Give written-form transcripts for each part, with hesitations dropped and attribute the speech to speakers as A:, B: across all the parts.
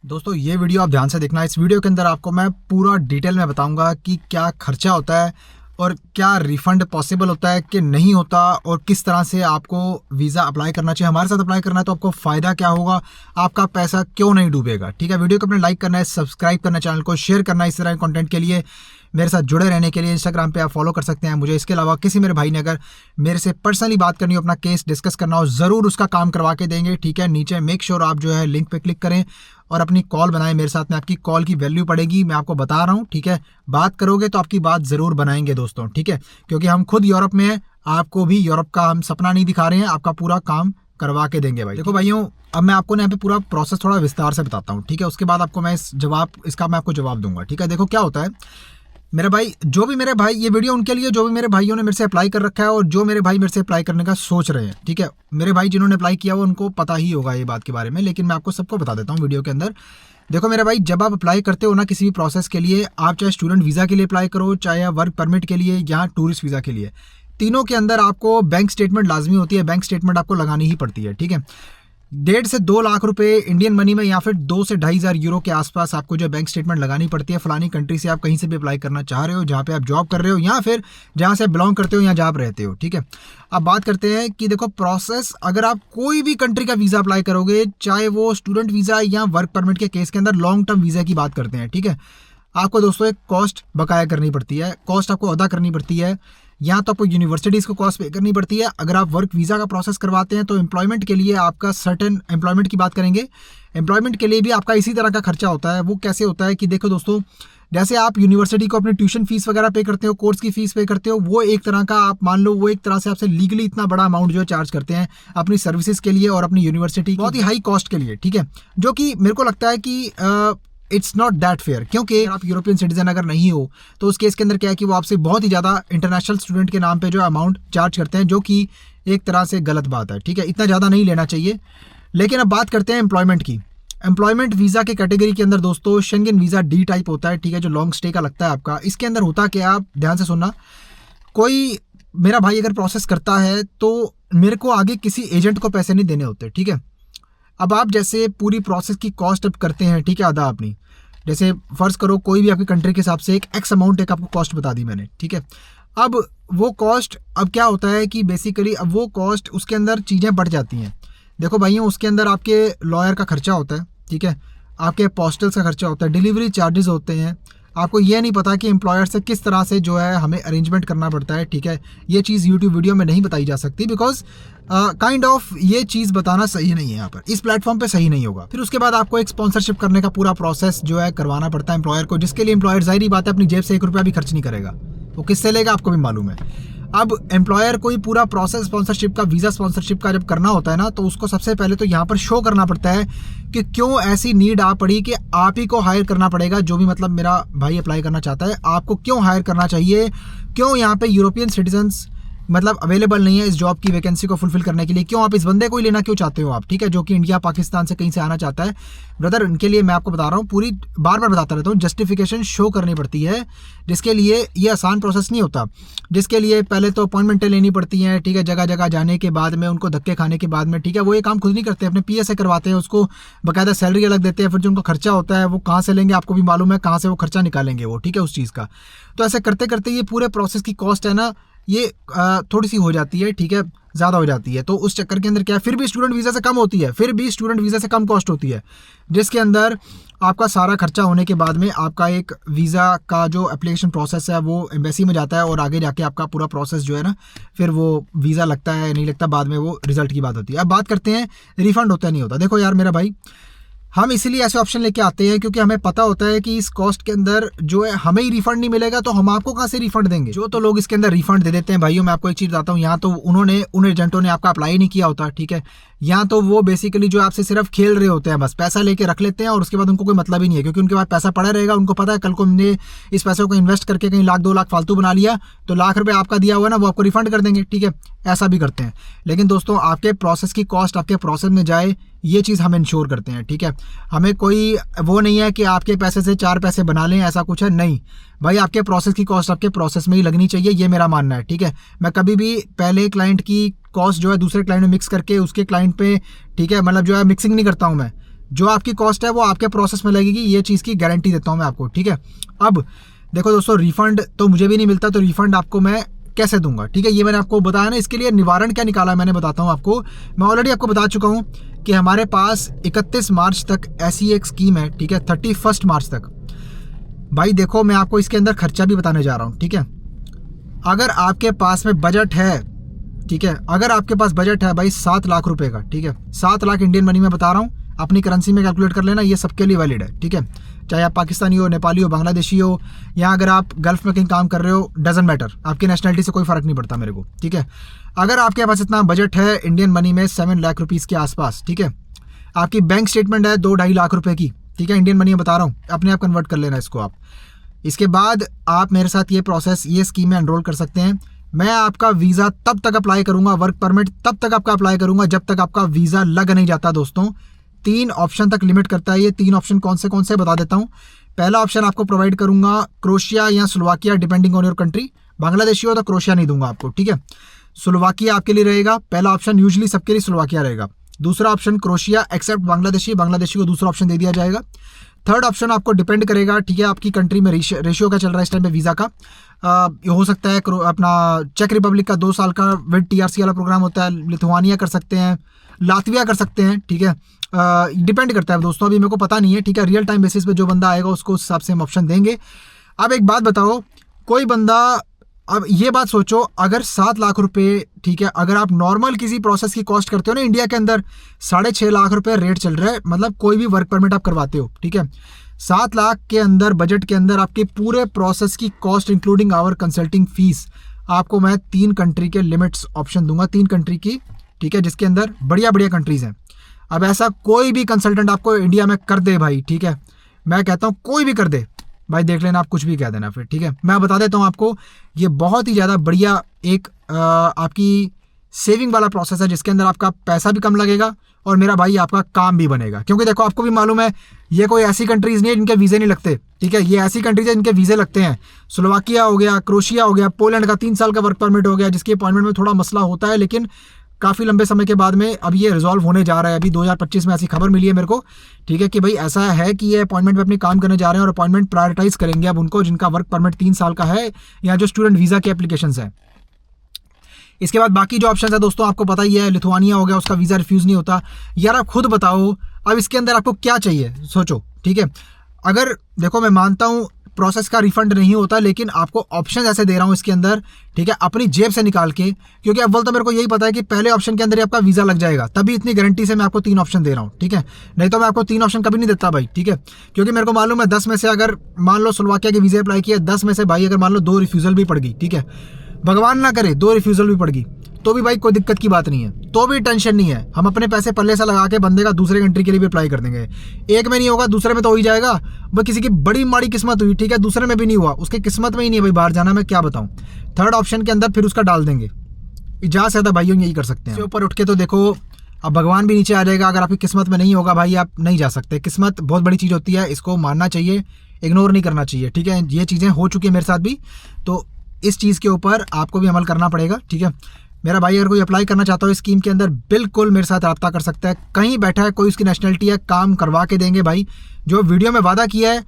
A: दोस्तों ये वीडियो आप ध्यान से देखना। इस वीडियो के अंदर आपको मैं पूरा डिटेल में बताऊंगा कि क्या खर्चा होता है और क्या रिफंड पॉसिबल होता है कि नहीं होता, और किस तरह से आपको वीज़ा अप्लाई करना चाहिए। हमारे साथ अप्लाई करना है तो आपको फ़ायदा क्या होगा, आपका पैसा क्यों नहीं डूबेगा। ठीक है, वीडियो को अपने लाइक करना है, सब्सक्राइब करना है, चैनल को शेयर करना है। इस तरह के कंटेंट के लिए मेरे साथ जुड़े रहने के लिए इंस्टाग्राम पे आप फॉलो कर सकते हैं मुझे। इसके अलावा किसी मेरे भाई ने अगर मेरे से पर्सनली बात करनी हो, अपना केस डिस्कस करना हो, ज़रूर उसका काम करवा के देंगे। ठीक है, नीचे मेक श्योर आप जो है लिंक पे क्लिक करें और अपनी कॉल बनाएं मेरे साथ में। आपकी कॉल की वैल्यू पड़ेगी, मैं आपको बता रहा हूँ। ठीक है, बात करोगे तो आपकी बात ज़रूर बनाएंगे दोस्तों। ठीक है, क्योंकि हम खुद यूरोप में हैं, आपको भी यूरोप का हम सपना नहीं दिखा रहे हैं, आपका पूरा काम करवा के देंगे भाई। देखो भाइयों, अब मैं आपको यहाँ पे पूरा प्रोसेस थोड़ा विस्तार से बताता हूँ। ठीक है, उसके बाद आपको मैं इसका मैं आपको जवाब दूंगा। ठीक है, देखो क्या होता है मेरे भाई, जो भी मेरे भाई, ये वीडियो उनके लिए जो भी मेरे भाइयों ने मेरे से अप्लाई कर रखा है और जो मेरे भाई मेरे से अप्लाई करने का सोच रहे हैं। ठीक है, मेरे भाई जिन्होंने अप्लाई किया वो उनको पता ही होगा ये बात के बारे में, लेकिन मैं आपको सबको बता देता हूँ वीडियो के अंदर। देखो मेरे भाई, जब आप अप्लाई करते हो ना किसी भी प्रोसेस के लिए, आप चाहे स्टूडेंट वीज़ा के लिए अप्लाई करो, चाहे वर्क परमिट के लिए या टूरिस्ट वीज़ा के लिए, तीनों के अंदर आपको बैंक स्टेटमेंट लाजमी होती है। बैंक स्टेटमेंट आपको लगानी ही पड़ती है। ठीक है, 1.5 से 2 लाख रुपए इंडियन मनी में या फिर 2 से 2,500 यूरो के आसपास आपको जो बैंक स्टेटमेंट लगानी पड़ती है। फलानी कंट्री से आप कहीं से भी अप्लाई करना चाह रहे हो, जहाँ पे आप जॉब कर रहे हो या फिर जहाँ से बिलोंग करते हो या जहाँ आप रहते हो। ठीक है, अब बात करते हैं कि देखो प्रोसेस, अगर आप कोई भी कंट्री का वीज़ा अप्लाई करोगे, चाहे वो स्टूडेंट वीज़ा या वर्क परमिट के केस के अंदर लॉन्ग टर्म वीज़ा की बात करते हैं। ठीक है, आपको दोस्तों एक कॉस्ट बकाया करनी पड़ती है, कॉस्ट आपको अदा करनी पड़ती है। या तो आपको यूनिवर्सिटीज़ को कॉस्ट पे करनी पड़ती है। अगर आप वर्क वीज़ा का प्रोसेस करवाते हैं तो एम्प्लॉयमेंट के लिए आपका सर्टेन एम्प्लॉयमेंट की बात करेंगे, एम्प्लॉयमेंट के लिए भी आपका इसी तरह का खर्चा होता है। वो कैसे होता है कि देखो दोस्तों, जैसे आप यूनिवर्सिटी को अपनी ट्यूशन फीस वगैरह पे करते हो, कोर्स की फीस पे करते हो, वो एक तरह का आप मान लो, वो एक तरह से आपसे लीगली इतना बड़ा अमाउंट जो है चार्ज करते हैं अपनी सर्विसेज के लिए और अपनी यूनिवर्सिटी बहुत ही हाई कॉस्ट के लिए। ठीक है, जो कि मेरे को लगता है कि इट्स नॉट दैट फेयर, क्योंकि आप यूरोपियन सिटीजन अगर नहीं हो तो उस केस के अंदर क्या है कि वो आपसे बहुत ही ज़्यादा इंटरनेशनल स्टूडेंट के नाम पे जो अमाउंट चार्ज करते हैं, जो कि एक तरह से गलत बात है। ठीक है, इतना ज़्यादा नहीं लेना चाहिए। लेकिन अब बात करते हैं एम्प्लॉयमेंट की। एम्प्लॉयमेंट वीज़ा के कैटेगरी के अंदर दोस्तों शेंगन वीज़ा डी टाइप होता है। ठीक है, जो लॉन्ग स्टे का लगता है आपका। इसके अंदर होता क्या, आप ध्यान से सुनना, कोई मेरा भाई अगर प्रोसेस करता है तो मेरे को आगे किसी एजेंट को पैसे नहीं देने होते। ठीक है, अब आप जैसे पूरी प्रोसेस की कॉस्ट अब करते हैं, ठीक है, अदा अपनी, जैसे फ़र्ज़ करो कोई भी आपकी कंट्री के हिसाब से एक एक्स अमाउंट एक आपको कॉस्ट बता दी मैंने। ठीक है, अब वो कॉस्ट, अब क्या होता है कि बेसिकली अब वो कॉस्ट, उसके अंदर चीज़ें बढ़ जाती हैं। देखो भाइयों, उसके अंदर आपके लॉयर का खर्चा होता है। ठीक है, आपके पोस्टल्स का खर्चा होता है, डिलीवरी चार्जेस होते हैं। आपको ये नहीं पता कि एम्प्लॉयर से किस तरह से जो है हमें अरेंजमेंट करना पड़ता है। ठीक है, ये चीज़ यूट्यूब वीडियो में नहीं बताई जा सकती, बिकॉज काइंड ऑफ ये चीज़ बताना सही नहीं है यहाँ पर, इस प्लेटफॉर्म पे सही नहीं होगा। फिर उसके बाद आपको एक स्पॉन्सरशिप करने का पूरा प्रोसेस जो है करवाना पड़ता है एम्प्लॉयर को, जिसके लिए एम्प्लॉयर जाहिर बात है अपनी जेब से 1 रुपया भी खर्च नहीं करेगा। वो किससे लेगा आपको भी मालूम है। अब एम्प्लॉयर को ही पूरा प्रोसेस स्पॉन्सरशिप का, वीज़ा स्पॉन्सरशिप का जब करना होता है ना, तो उसको सबसे पहले तो यहाँ पर शो करना पड़ता है कि क्यों ऐसी नीड आ पड़ी कि आप ही को हायर करना पड़ेगा। जो भी मतलब मेरा भाई अप्लाई करना चाहता है, आपको क्यों हायर करना चाहिए, क्यों यहाँ पे यूरोपियन सिटीजन्स मतलब अवेलेबल नहीं है इस जॉब की वैकेंसी को फुलफिल करने के लिए, क्यों आप इस बंदे को ही लेना क्यों चाहते हो आप। ठीक है, जो कि इंडिया पाकिस्तान से कहीं से आना चाहता है ब्रदर, उनके लिए मैं आपको बता रहा हूँ, पूरी बार बार बताता रहता हूँ, जस्टिफिकेशन शो करनी पड़ती है, जिसके लिए ये आसान प्रोसेस नहीं होता। जिसके लिए पहले तो अपॉइंटमेंटें लेनी पड़ती हैं। ठीक है, जगह जगह जाने के बाद में, उनको धक्के खाने के बाद में, ठीक है, वो ये काम खुद नहीं करते, अपने PA से करवाते हैं, उसको बाकायदा सैलरी अलग देते हैं। फिर जो उनको खर्चा होता है वो कहाँ से लेंगे आपको भी मालूम है, कहाँ से वो खर्चा निकालेंगे वो। ठीक है, उस चीज़ का तो ऐसे करते करते ये पूरे प्रोसेस की कॉस्ट है ना, ये थोड़ी सी हो जाती है। ठीक है, ज़्यादा हो जाती है, तो उस चक्कर के अंदर क्या है, फिर भी स्टूडेंट वीज़ा से कम होती है, फिर भी स्टूडेंट वीज़ा से कम कॉस्ट होती है, जिसके अंदर आपका सारा खर्चा होने के बाद में आपका एक वीज़ा का जो एप्लीकेशन प्रोसेस है वो एम्बेसी में जाता है, और आगे जाके आपका पूरा प्रोसेस जो है ना, फिर वो वीज़ा लगता है नहीं लगता, बाद में वो रिजल्ट की बात होती है। अब बात करते हैं रिफ़ंड होता है नहीं होता। देखो यार मेरा भाई, हम इसीलिए ऐसे ऑप्शन लेके आते हैं क्योंकि हमें पता होता है कि इस कॉस्ट के अंदर जो है हमें ही रिफंड नहीं मिलेगा, तो हम आपको कहाँ से रिफंड देंगे। जो तो लोग इसके अंदर रिफंड दे देते हैं भाइयों, मैं आपको एक चीज़ बताता हूँ, यहाँ तो उन एजेंटों ने आपका अप्लाई नहीं किया होता। ठीक है, यहाँ तो वो बेसिकली जो आपसे सिर्फ खेल रहे होते हैं, बस पैसा लेके रख लेते हैं और उसके बाद उनको कोई मतलब ही नहीं है, क्योंकि उनके पास पैसा पड़ा रहेगा। उनको पता है कल को हमने इस पैसे को इन्वेस्ट करके कहीं 1,00,000 2 लाख फालतू बना लिया तो ₹1,00,000 आपका दिया हुआ ना, वो आपको रिफंड कर देंगे। ठीक है, ऐसा भी करते हैं। लेकिन दोस्तों, आपके प्रोसेस की कॉस्ट आपके प्रोसेस में जाए, ये चीज़ हम इंश्योर करते हैं। ठीक है, हमें कोई वो नहीं है कि आपके पैसे से 4 पैसे बना लें, ऐसा कुछ है नहीं भाई। आपके प्रोसेस की कॉस्ट आपके प्रोसेस में ही लगनी चाहिए, ये मेरा मानना है। ठीक है, मैं कभी भी पहले क्लाइंट की कॉस्ट जो है दूसरे क्लाइंट में मिक्स करके उसके क्लाइंट पे, ठीक है, मतलब जो है मिक्सिंग नहीं करता हूँ मैं। जो आपकी कॉस्ट है वो आपके प्रोसेस में लगेगी, ये चीज़ की गारंटी देता हूँ मैं आपको, ठीक है। अब देखो दोस्तों, रिफंड तो मुझे भी नहीं मिलता, तो रिफंड आपको मैं कैसे दूंगा, ठीक है, ये मैंने आपको बताया ना। इसके लिए निवारण क्या निकाला है मैंने बताता हूँ आपको। मैं ऑलरेडी आपको बता चुका हूँ कि हमारे पास 31 मार्च तक ऐसी एक स्कीम है, ठीक है, 31 मार्च तक। भाई देखो, मैं आपको इसके अंदर खर्चा भी बताने जा रहा हूँ, ठीक है। अगर आपके पास में बजट है, ठीक है, अगर आपके पास बजट है भाई 7 लाख रुपए का, ठीक है, 7 लाख इंडियन मनी में बता रहा हूँ, अपनी करेंसी में कैलकुलेट कर लेना, ये सबके लिए वैलिड है, ठीक है। चाहे आप पाकिस्तानी हो, नेपाली हो, बांग्लादेशी हो, या अगर आप गल्फ में कहीं काम कर रहे हो, डजंट मैटर, आपकी नेशनलिटी से कोई फर्क नहीं पड़ता मेरे को, ठीक है। अगर आपके पास इतना बजट है इंडियन मनी में 7 लाख रुपीज़ के आसपास, ठीक है, आपकी बैंक स्टेटमेंट है 2-2.5 लाख रुपए की, ठीक है, इंडियन मनी में बता रहा हूँ, अपने आप कन्वर्ट कर लेना इसको आप। इसके बाद आप मेरे साथ ये प्रोसेस, ये स्कीम में एनरोल कर सकते हैं। मैं आपका वीज़ा तब तक अप्लाई करूंगा, वर्क परमिट तब तक आपका अप्लाई करूंगा जब तक आपका वीज़ा लग नहीं जाता दोस्तों। 3 ऑप्शन तक लिमिट करता है ये। 3 ऑप्शन कौन से बता देता हूँ। पहला ऑप्शन आपको प्रोवाइड करूंगा क्रोशिया या Slovakia, depending on your country. Bangladeshi हो तो क्रोशिया नहीं दूंगा आपको, ठीक है। स्लोवाकिया आपके लिए रहेगा पहला ऑप्शन, यूजुअली सबके लिए स्लोवाकिया रहेगा। दूसरा option Croatia except Bangladeshi, Bangladeshi को दूसरा ऑप्शन दे दिया जाएगा। थर्ड ऑप्शन आपको डिपेंड करेगा, ठीक है, आपकी कंट्री में रेशियो का चल रहा है इस टाइम पे वीज़ा का। ये हो सकता है अपना चेक रिपब्लिक का 2 साल का विद टीआरसी वाला प्रोग्राम होता है, लिथुआनिया कर सकते हैं, लातविया कर सकते हैं, ठीक है। डिपेंड करता है दोस्तों, अभी मेरे को पता नहीं है, ठीक है। रियल टाइम बेसिस पे जो बंदा आएगा उसको उस हिसाब से हम ऑप्शन देंगे। अब एक बात बताओ, कोई बंदा, अब ये बात सोचो, अगर 7 लाख रुपए, ठीक है, अगर आप नॉर्मल किसी प्रोसेस की कॉस्ट करते हो ना, इंडिया के अंदर 6.5 लाख रुपए रेट चल रहा है, मतलब कोई भी वर्क परमिट आप करवाते हो, ठीक है, 7 लाख के अंदर बजट के अंदर आपके पूरे प्रोसेस की cost including our consulting fees, आपको मैं 3 कंट्री के लिमिट्स ऑप्शन दूंगा, 3 कंट्री की, ठीक है, जिसके अंदर बढ़िया बढ़िया कंट्रीज हैं। अब ऐसा कोई भी कंसल्टेंट आपको इंडिया में कर दे भाई, ठीक है, मैं कहता हूँ कोई भी कर दे भाई, देख लेना, आप कुछ भी कह देना फिर, ठीक है। मैं बता देता हूँ आपको, ये बहुत ही ज़्यादा बढ़िया एक आपकी सेविंग वाला प्रोसेस है, जिसके अंदर आपका पैसा भी कम लगेगा और मेरा भाई आपका काम भी बनेगा। क्योंकि देखो, आपको भी मालूम है, ये कोई ऐसी कंट्रीज नहीं है जिनके वीज़े नहीं लगते, ठीक है, ये ऐसी कंट्रीज है जिनके वीज़े लगते हैं। स्लोवाकिया हो गया, क्रोशिया हो गया, पोलैंड का 3 साल का वर्क परमिट हो गया, जिसकी अपॉइंटमेंट में थोड़ा मसला होता है, लेकिन काफ़ी लंबे समय के बाद में अब ये रिजॉल्व होने जा रहा है। अभी 2025 में ऐसी खबर मिली है मेरे को, ठीक है, कि भाई ऐसा है कि ये अपॉइंटमेंट पे अपने काम करने जा रहे हैं और अपॉइंटमेंट प्रायोरिटाइज करेंगे अब उनको, जिनका वर्क परमिट 3 साल का है या जो स्टूडेंट वीज़ा के एप्लीकेशंस है। इसके बाद बाकी जो ऑप्शन है दोस्तों, आपको पता ही है, लिथुआनिया हो गया, उसका वीज़ा रिफ्यूज़ नहीं होता। यार आप खुद बताओ, अब इसके अंदर आपको क्या चाहिए, सोचो, ठीक है। अगर देखो, मैं मानता हूँ प्रोसेस का रिफंड नहीं होता, लेकिन आपको ऑप्शन ऐसे दे रहा हूँ इसके अंदर, ठीक है, अपनी जेब से निकाल के, क्योंकि अव्वल तो मेरे को यही पता है कि पहले ऑप्शन के अंदर ही आपका वीज़ा लग जाएगा, तभी इतनी गारंटी से मैं आपको 3 ऑप्शन दे रहा हूँ, ठीक है। नहीं तो मैं आपको 3 ऑप्शन कभी नहीं देता भाई, ठीक है, क्योंकि मेरे को मालूम है 10 में से अगर मान लो स्लोवाकिया के वीज़ा अप्लाई किया, 10 में से भाई अगर मान लो 2 रिफ्यूज़ल भी पड़ गई, ठीक है, भगवान ना करे 2 रिफ्यूज़ल भी पड़ गई, तो भी भाई कोई दिक्कत की बात नहीं है, तो भी टेंशन नहीं है। हम अपने पैसे पल्ले से लगा के बंदे का दूसरे कंट्री के लिए भी अप्लाई कर देंगे। एक में नहीं होगा, दूसरे में तो हो ही जाएगा। वो किसी की बड़ी माड़ी किस्मत हुई, ठीक है, दूसरे में भी नहीं हुआ, उसके किस्मत में ही नहीं है भाई बाहर जाना, मैं क्या बताऊँ। थर्ड ऑप्शन के अंदर फिर उसका डाल देंगे। ज़्यादा से ज़्यादा भाइयों यही कर सकते हैं। ऊपर उठ के तो देखो, अब भगवान भी नीचे आ जाएगा। अगर आपकी किस्मत में नहीं होगा भाई, आप नहीं जा सकते। किस्मत बहुत बड़ी चीज़ होती है, इसको मानना चाहिए, इग्नोर नहीं करना चाहिए, ठीक है। ये चीज़ें हो चुकी है मेरे साथ भी, तो इस चीज़ के ऊपर आपको भी अमल करना पड़ेगा, ठीक है। मेरा भाई अगर कोई अप्लाई करना चाहता हो इस स्कीम के अंदर, बिल्कुल मेरे साथ रब्ता कर सकता है। कहीं बैठा है कोई, उसकी नेशनलिटी है, काम करवा के देंगे भाई। जो वीडियो में वादा किया है,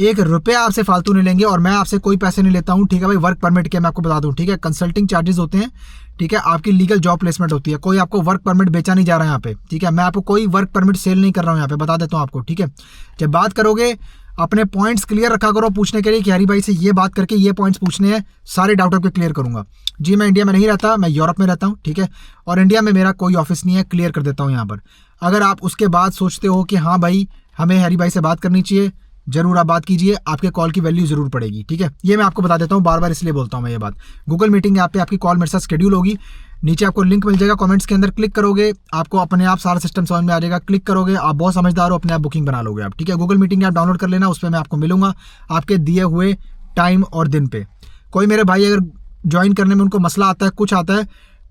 A: 1 रुपया आपसे फालतू नहीं लेंगे, और मैं आपसे कोई पैसे नहीं लेता हूँ, ठीक है भाई। वर्क परमिट के मैं आपको बता दूँ, ठीक है, कंसल्टिंग चार्जेस होते हैं, ठीक है, आपकी लीगल जॉब प्लेसमेंट होती है। कोई आपको वर्क परमिट बेचा नहीं जा रहा है यहाँ पे, ठीक है। मैं आपको कोई वर्क परमिट सेल नहीं कर रहा हूँ यहाँ पे, बता देता हूँ आपको, ठीक है। जब बात करोगे, अपने पॉइंट्स क्लियर रखा करो पूछने के लिए कि हरी भाई से ये बात करके ये पॉइंट्स पूछने हैं, सारे डाउट आपके क्लियर करूंगा। जी, मैं इंडिया में नहीं रहता, मैं यूरोप में रहता हूँ, ठीक है, और इंडिया में मेरा कोई ऑफिस नहीं है, क्लियर कर देता हूँ यहाँ पर। अगर आप उसके बाद सोचते हो कि हाँ भाई हमें हरी भाई से बात करनी चाहिए, जरूर आप बात कीजिए, आपके कॉल की वैल्यू जरूर पड़ेगी, ठीक है। ये मैं आपको बता देता हूँ, बार बार इसलिए बोलता हूँ मैं ये बात। गूगल मीटिंग ऐप पे आपकी कॉल मेरे साथ शेड्यूल होगी, नीचे आपको लिंक मिल जाएगा, कमेंट्स के अंदर क्लिक करोगे, आपको अपने आप सारा सिस्टम समझ में आ जाएगा। क्लिक करोगे, आप बहुत समझदार हो, अपने आप बुकिंग बना लोगे आप, ठीक है। गूगल मीटिंग ऐप डाउनलोड कर लेना, उस पर मैं आपको मिलूंगा आपके दिए हुए टाइम और दिन पे। कोई मेरे भाई अगर ज्वाइन करने में उनको मसला आता है, कुछ आता है,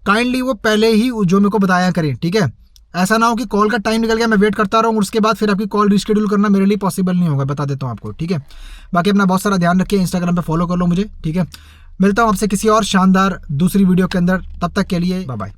A: काइंडली वो पहले ही जो मेरे को बताया करें, ठीक है। ऐसा ना हो कि कॉल का टाइम निकल गया, मैं वेट करता रहूँ, उसके बाद फिर आपकी कॉल रिशेड्यूल करना मेरे लिए पॉसिबल नहीं होगा, बता देता हूँ आपको, ठीक है। बाकी अपना बहुत सारा ध्यान रखिए, इंस्टाग्राम पे फॉलो कर लो मुझे, ठीक है। मिलता हूँ आपसे किसी और शानदार दूसरी वीडियो के अंदर, तब तक के लिए बाय बाय।